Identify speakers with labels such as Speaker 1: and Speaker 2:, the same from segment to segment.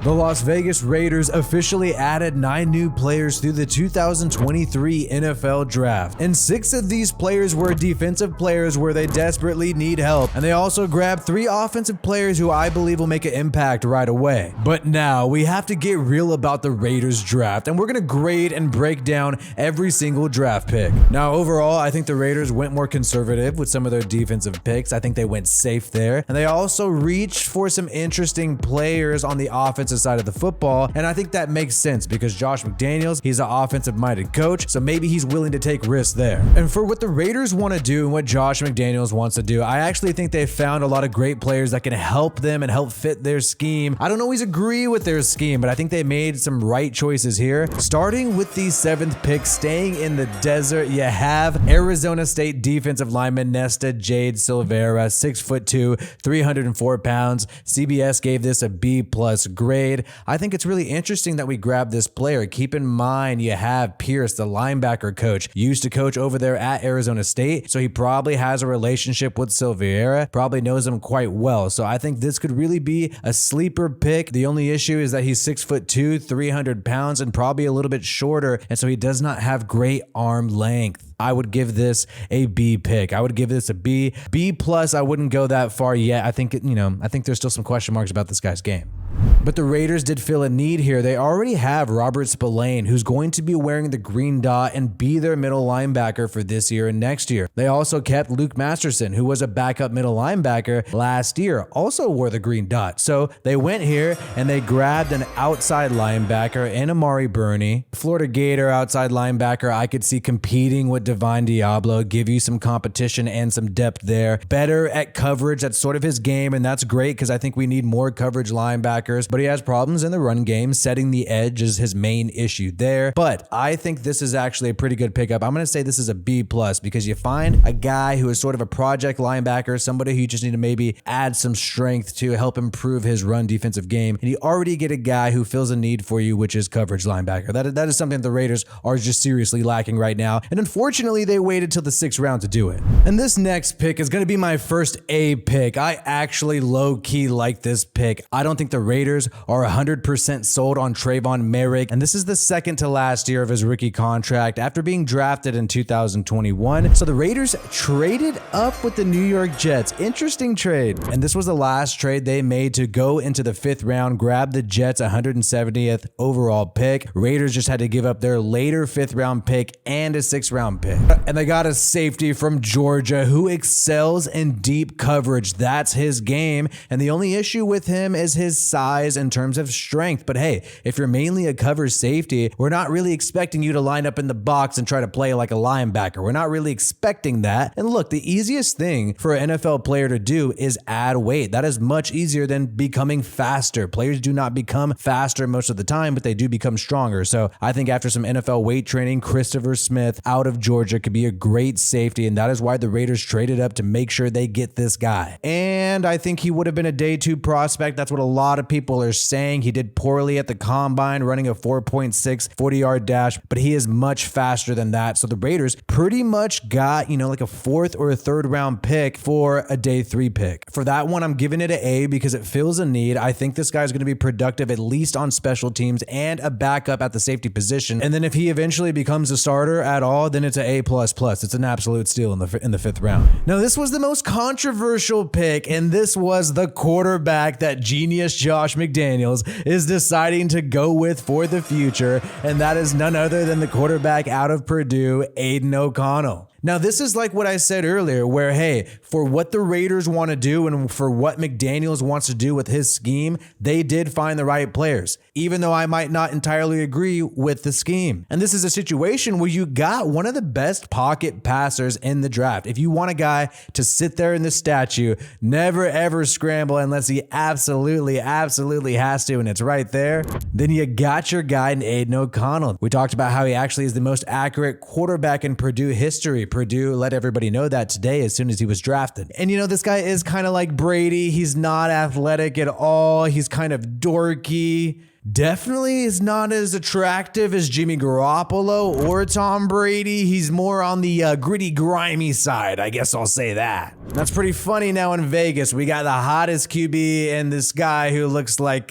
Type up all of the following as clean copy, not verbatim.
Speaker 1: The Las Vegas Raiders officially added 9 new players through the 2023 NFL Draft, and 6 of these players were defensive players where they desperately need help, and they also grabbed 3 offensive players who I believe will make an impact right away. But now we have to get real about the Raiders draft, and we're going to grade and break down every single draft pick. Now overall, I think the Raiders went more conservative with some of their defensive picks. I think they went safe there, and they also reached for some interesting players on the offensive side of the football, and I think that makes sense because Josh McDaniels, he's an offensive-minded coach, so maybe he's willing to take risks there. And for what the Raiders want to do and what Josh McDaniels wants to do, I actually think they found a lot of great players that can help them and help fit their scheme. I don't always agree with their scheme, but I think they made some right choices here. Starting with the 7th pick, staying in the desert, you have Arizona State defensive lineman Nesta Jade Silvera, 6'2", 304 pounds. CBS gave this a B+ grade. I think it's really interesting that we grabbed this player. Keep in mind, you have Pierce, the linebacker coach, used to coach over there at Arizona State, so he probably has a relationship with Silvera, probably knows him quite well. So I think this could really be a sleeper pick. The only issue is that he's 6'2", 300 pounds, and probably a little bit shorter, and so he does not have great arm length. I would give this a B pick. I would give this a B. B+, I wouldn't go that far yet. I think, I think there's still some question marks about this guy's game. But the Raiders did feel a need here. They already have Robert Spillane, who's going to be wearing the green dot and be their middle linebacker for this year and next year. They also kept Luke Masterson, who was a backup middle linebacker last year, also wore the green dot. So they went here and they grabbed an outside linebacker in Amari Burney. Florida Gator outside linebacker I could see competing with Divine Diablo, give you some competition and some depth there. Better at coverage, that's sort of his game, and that's great because I think we need more coverage linebackers. But he has problems in the run game. Setting the edge is his main issue there. But I think this is actually a pretty good pickup. I'm going to say this is a B+ because you find a guy who is sort of a project linebacker, somebody who you just need to maybe add some strength to help improve his run defensive game. And you already get a guy who fills a need for you, which is coverage linebacker. That is something the Raiders are just seriously lacking right now. And unfortunately, they waited till the 6th round to do it. And this next pick is going to be my first A pick. I actually low-key like this pick. I don't think the Raiders are 100% sold on Trayvon Merrick, and this is the second to last year of his rookie contract after being drafted in 2021. So the Raiders traded up with the New York Jets. Interesting trade. And this was the last trade they made to go into the 5th round, grab the Jets' 170th overall pick. Raiders just had to give up their later 5th round pick and a 6th round pick. And they got a safety from Georgia who excels in deep coverage. That's his game. And the only issue with him is his size in terms of strength. But hey, if you're mainly a cover safety, we're not really expecting you to line up in the box and try to play like a linebacker. We're not really expecting that. And look, the easiest thing for an NFL player to do is add weight. That is much easier than becoming faster. Players do not become faster most of the time, but they do become stronger. So I think after some NFL weight training, Christopher Smith out of Georgia could be a great safety, and that is why the Raiders traded up to make sure they get this guy. And I think he would have been a day 2 prospect. That's what a lot of people are saying. He did poorly at the combine, running a 4.6 40-yard dash, but he is much faster than that. So the Raiders pretty much got, like a 4th or a 3rd round pick for a day 3 pick. For that one, I'm giving it an A because it fills a need. I think this guy's going to be productive, at least on special teams, and a backup at the safety position. And then if he eventually becomes a starter at all, then it's an A++. It's an absolute steal in the 5th round. Now, this was the most controversial pick, and this was the quarterback that genius Josh McDaniels is deciding to go with for the future, and that is none other than the quarterback out of Purdue, Aidan O'Connell. Now, this is like what I said earlier, where, hey, for what the Raiders want to do and for what McDaniels wants to do with his scheme, they did find the right players, even though I might not entirely agree with the scheme. And this is a situation where you got one of the best pocket passers in the draft. If you want a guy to sit there in the statue, never ever scramble unless he absolutely has to, and it's right there, then you got your guy in Aidan O'Connell. We talked about how he actually is the most accurate quarterback in Purdue history. Purdue let everybody know that today as soon as he was drafted. And this guy is kind of like Brady. He's not athletic at all. He's kind of dorky. Definitely is not as attractive as Jimmy Garoppolo or Tom Brady. He's more on the gritty, grimy side. I guess I'll say that. That's pretty funny. Now in Vegas, we got the hottest QB and this guy who looks like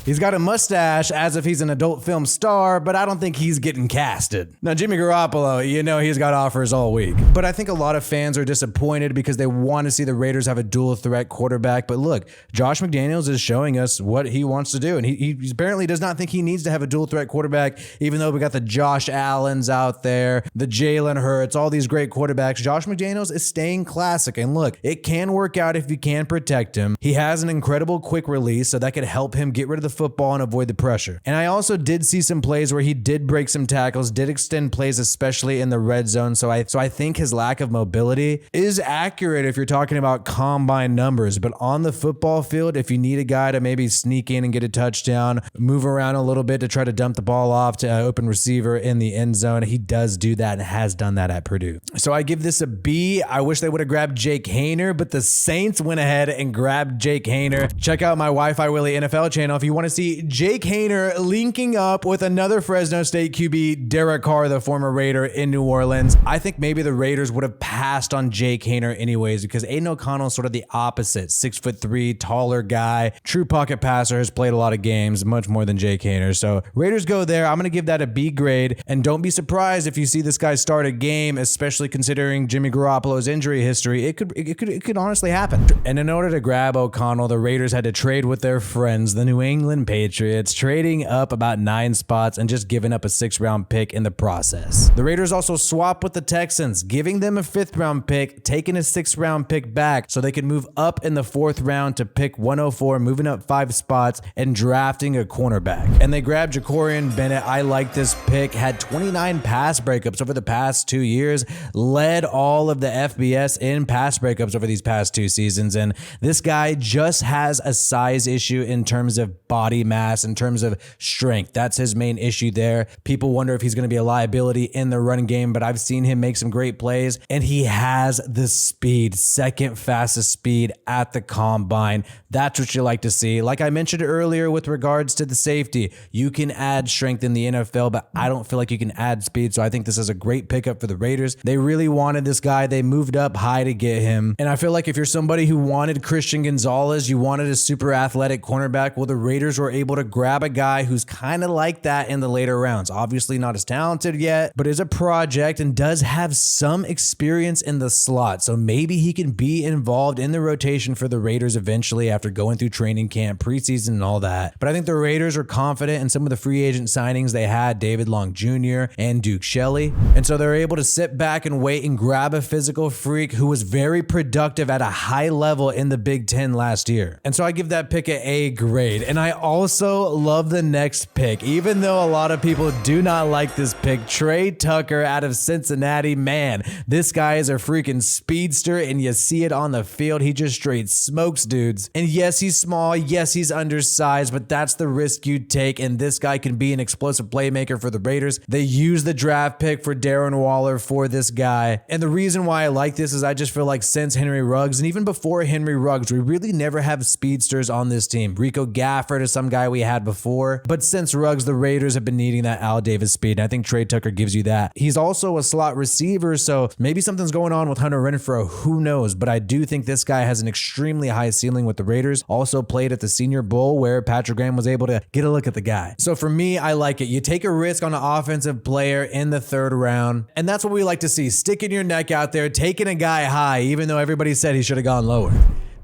Speaker 1: he's got a mustache as if he's an adult film star, but I don't think he's getting casted. Now, Jimmy Garoppolo, you know he's got offers all week. But I think a lot of fans are disappointed because they want to see the Raiders have a dual threat quarterback. But look, Josh McDaniels is showing us what he wants to do. And he apparently does not think he needs to have a dual threat quarterback, even though we got the Josh Allens out there, the Jalen Hurts, all these great quarterbacks. Josh McDaniels is staying classic. And look, it can work out if you can protect him. He has an incredible quick release, so that could help him get rid of the football and avoid the pressure. And I also did see some plays where he did break some tackles, did extend plays, especially in the red zone. So I think his lack of mobility is accurate if you're talking about combine numbers. But on the football field, if you need a guy to maybe sneak in and get a touchdown, move around a little bit to try to dump the ball off to an open receiver in the end zone, he does do that and has done that at Purdue. So I give this a B. I wish they would have grabbed Jake Haener, but the Saints went ahead and grabbed Jake Haener. Check out my WiFiWillie NFL channel if you want to see Jake Haener linking up with another Fresno State QB, Derek Carr, the former Raider in New Orleans. I think maybe the Raiders would have passed on Jake Haener anyways because Aidan O'Connell is sort of the opposite. 6'3", taller guy, true pocket passer, has played a lot of games, much more than Jake Haener. So Raiders go there. I'm going to give that a B grade. And don't be surprised if you see this guy start a game, especially considering Jimmy Garoppolo's injury history. It could honestly happen. And in order to grab O'Connell, the Raiders had to trade with their friends, the New England Patriots, trading up about 9 spots and just giving up a 6th-round pick in the process. The Raiders also swapped with the Texans, giving them a 5th-round pick, taking a 6th-round pick back so they could move up in the 4th round to pick 104, moving up 5 spots and drafting a cornerback. And they grabbed Jakorian Bennett. I like this pick. Had 29 pass breakups over the past 2 years, led all of the FBS in pass breakups over these past 2 seasons. And this guy just has a size issue in terms of body mass, in terms of strength. That's his main issue there. People wonder if he's going to be a liability in the running game, but I've seen him make some great plays, and he has the speed, second fastest speed at the combine. That's what you like to see. Like I mentioned earlier with regards to the safety, you can add strength in the NFL, but I don't feel like you can add speed. So I think this is a great pickup for the Raiders. They really wanted this guy. They moved up high to get him. And I feel like if you're somebody who wanted Christian Gonzalez, you wanted a super athletic cornerback, well, the Raiders were able to grab a guy who's kind of like that in the later rounds. Obviously not as talented yet, but is a project and does have some experience in the slot. So maybe he can be involved in the rotation for the Raiders eventually after going through training camp, preseason, and all that. But I think the Raiders are confident in some of the free agent signings they had, David Long Jr. and Duke Shelley. And so they're able to sit back and wait and grab a physical freak who was very productive at a high level in the Big Ten last year. And so I give that pick an A grade. And I also love the next pick. Even though a lot of people do not like this pick, Tre Tucker out of Cincinnati, man, this guy is a freaking speedster and you see it on the field. He just straight smokes dudes. And yes, he's small. Yes, he's undersized, but that's the risk you take. And this guy can be an explosive playmaker for the Raiders. They use the draft pick for Darren Waller for this guy. And the reason why I like this is I just feel like since Henry Ruggs, and even before Henry Ruggs, we really never have speedsters on this team. Rico Gafford is some guy we had before, but since Ruggs, the Raiders have been needing that Al Davis speed. And I think Tre Tucker gives you that. He's also a slot receiver, so maybe something's going on with Hunter Renfrow. Who knows? But I do think this guy has an extremely high ceiling with the Raiders. Also played at the Senior Bowl where Patrick Graham was able to get a look at the guy. So for me, I like it. You take a risk on an offensive player in the 3rd round, and that's what we like to see. Sticking your neck out there, taking a guy high, even though everybody said he should have gone lower.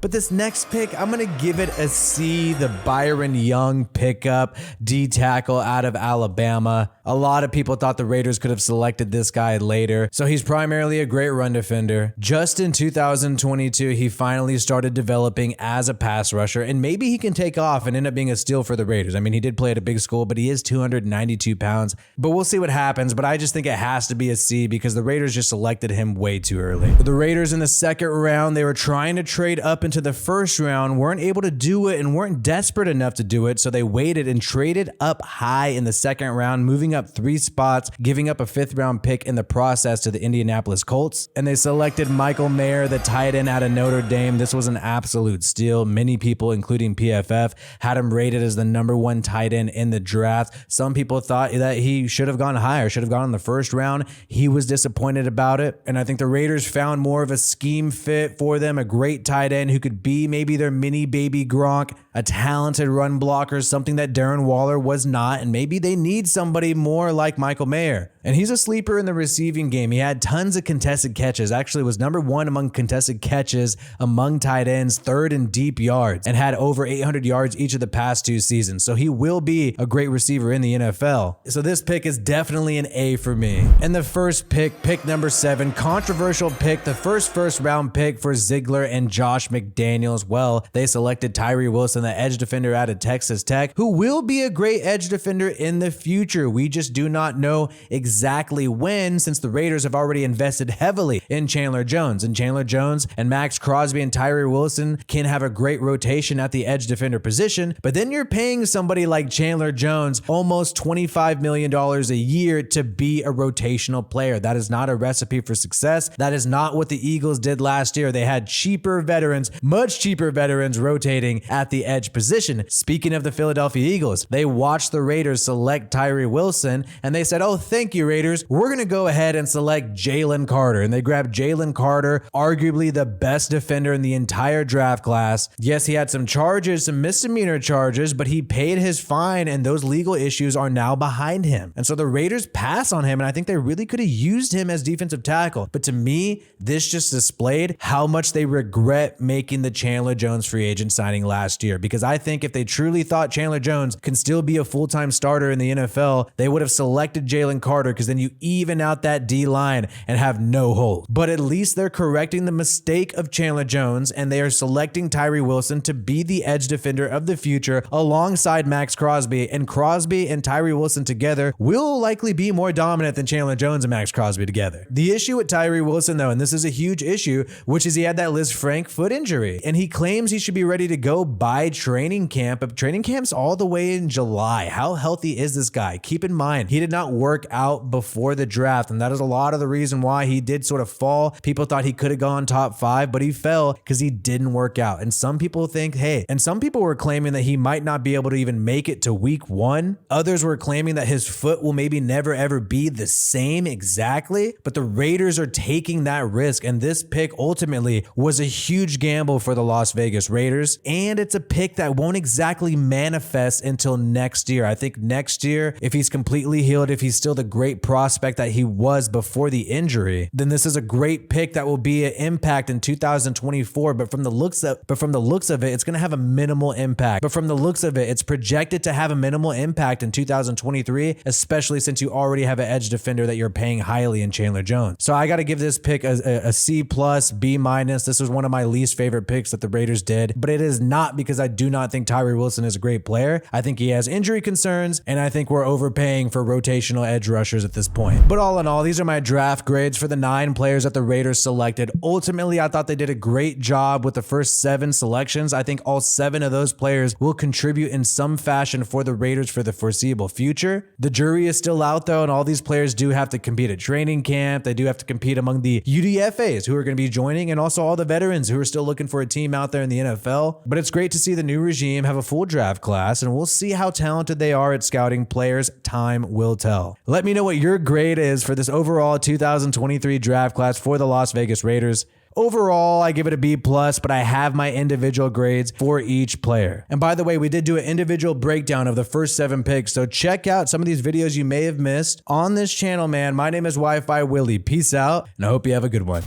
Speaker 1: But this next pick, I'm going to give it a C, the Byron Young pickup, D tackle out of Alabama. A lot of people thought the Raiders could have selected this guy later. So he's primarily a great run defender. Just in 2022, he finally started developing as a pass rusher, and maybe he can take off and end up being a steal for the Raiders. I mean, he did play at a big school, but he is 292 pounds. But we'll see what happens. But I just think it has to be a C because the Raiders just selected him way too early. The Raiders in the 2nd round, they were trying to trade up into the first round, weren't able to do it and weren't desperate enough to do it, so they waited and traded up high in the second round, moving up 3 spots, giving up a 5th round pick in the process to the Indianapolis Colts, and they selected Michael Mayer, the tight end out of Notre Dame. This was an absolute steal. Many people, including PFF, had him rated as the #1 tight end in the draft. Some people thought that he should have gone higher, should have gone in the first round. He was disappointed about it, and I think the Raiders found more of a scheme fit for them, a great tight end who could be maybe their mini baby Gronk, a talented run blocker, something that Darren Waller was not, and maybe they need somebody more like Michael Mayer. And he's a sleeper in the receiving game. He had tons of contested catches, actually was #1 among contested catches among tight ends, 3rd in deep yards, and had over 800 yards each of the past 2 seasons. So he will be a great receiver in the NFL. So this pick is definitely an A for me. And the first pick, pick number 7, controversial pick, the first round pick for Ziegler and Josh McDaniels. Well, they selected Tyree Wilson, the edge defender out of Texas Tech, who will be a great edge defender in the future. We just do not know exactly when, since the Raiders have already invested heavily in Chandler Jones. And Chandler Jones and Max Crosby and Tyree Wilson can have a great rotation at the edge defender position, but then you're paying somebody like Chandler Jones almost $25 million a year to be a rotational player. That is not a recipe for success. That is not what the Eagles did last year. They had cheaper veterans, much cheaper veterans rotating at the edge position. Speaking of the Philadelphia Eagles, they watched the Raiders select Tyree Wilson and they said, "Oh, thank you, Raiders. We're going to go ahead and select Jalen Carter." And they grabbed Jalen Carter, arguably the best defender in the entire draft class. Yes, he had some charges, some misdemeanor charges, but he paid his fine and those legal issues are now behind him. And so the Raiders pass on him, and I think they really could have used him as defensive tackle. But to me, this just displayed how much they regret making the Chandler Jones free agent signing last year, because I think if they truly thought Chandler Jones can still be a full-time starter in the NFL, they would have selected Jalen Carter, because then you even out that D-line and have no hole. But at least they're correcting the mistake of Chandler Jones, and they are selecting Tyree Wilson to be the edge defender of the future alongside Max Crosby, and Crosby and Tyree Wilson together will likely be more dominant than Chandler Jones and Max Crosby together. The issue with Tyree Wilson, though, and this is a huge issue, which is he had that Liz Frank foot injury, and he claims he should be ready to go by training camp, but training camp's all the way in July. How healthy is this guy? Keep in mind, he did not work out before the draft, and that is a lot of the reason why he did sort of fall. People thought he could have gone top 5, but he fell because he didn't work out. And some people think, hey, and some people were claiming that he might not be able to even make it to week 1. Others were claiming that his foot will maybe never ever be the same exactly, but the Raiders are taking that risk, and this pick ultimately was a huge gamble for the Las Vegas Raiders, and it's a pick that won't exactly manifest until next year. I think next year, if he's completely healed, if he's still the great prospect that he was before the injury, then this is a great pick that will be an impact in 2024, but from the looks of it, it's going to have a minimal impact. But from the looks of it, it's projected to have a minimal impact in 2023, especially since you already have an edge defender that you're paying highly in Chandler Jones. So I got to give this pick a C+, B-. This was one of my least favorite picks that the Raiders did, but it is not because I do not think Tyree Wilson is a great player. I think he has injury concerns, and I think we're overpaying for rotational edge rushers at this point. But all in all, these are my draft grades for the 9 players that the Raiders selected. Ultimately, I thought they did a great job with the first 7 selections. I think all 7 of those players will contribute in some fashion for the Raiders for the foreseeable future. The jury is still out though, and all these players do have to compete at training camp. They do have to compete among the UDFAs who are going to be joining, and also all the veterans who are still looking for a team out there in the NFL. But it's great to see the new regime have a full draft class, and we'll see how talented they are at scouting players. Time will tell. Let me know what your grade is for this overall 2023 draft class for the Las Vegas Raiders. Overall, I give it a B+, but I have my individual grades for each player. And by the way, we did do an individual breakdown of the first 7 picks, so check out some of these videos you may have missed on this channel, man. My name is WiFiWillie. Peace out, and I hope you have a good one.